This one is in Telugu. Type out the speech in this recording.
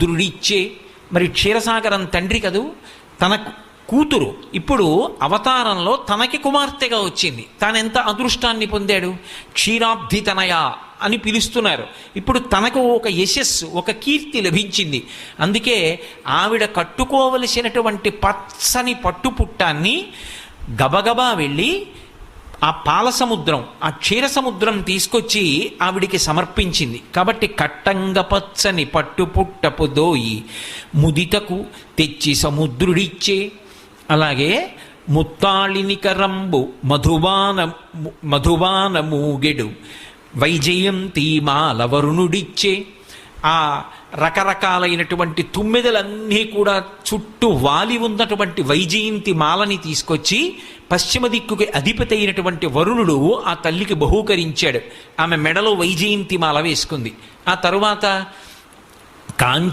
రుద్రుడిచ్చే. మరి క్షీరసాగరం తండ్రి కదూ, తన కూతురు ఇప్పుడు అవతారంలో తనకి కుమార్తెగా వచ్చింది. తానెంత అదృష్టాన్ని పొందాడు. క్షీరాబ్ధితనయ అని పిలుస్తున్నారు. ఇప్పుడు తనకు ఒక యశస్సు, ఒక కీర్తి లభించింది. అందుకే ఆవిడ కట్టుకోవలసినటువంటి పచ్చని పట్టుపుట్టాన్ని గబగబా వెళ్ళి ఆ పాల సముద్రం, ఆ క్షీర సముద్రం తీసుకొచ్చి ఆవిడికి సమర్పించింది. కాబట్టి కట్టంగ పచ్చని పట్టుపుట్టపు దోయి ముదితకు తెచ్చి సముద్రుడిచ్చే. అలాగే ముత్తాళినికరంబు మధువాన మూగెడు వైజయంతి మాల వరుణుడిచ్చే. ఆ రకరకాలైనటువంటి తుమ్మెదలన్నీ కూడా చుట్టూ వాలి ఉన్నటువంటి వైజయంతి మాలని తీసుకొచ్చి పశ్చిమ దిక్కుకి అధిపతి అయినటువంటి వరుణుడు ఆ తల్లికి బహూకరించాడు. ఆమె మెడలో వైజయంతి మాల వేసుకుంది. ఆ తరువాత కాంచ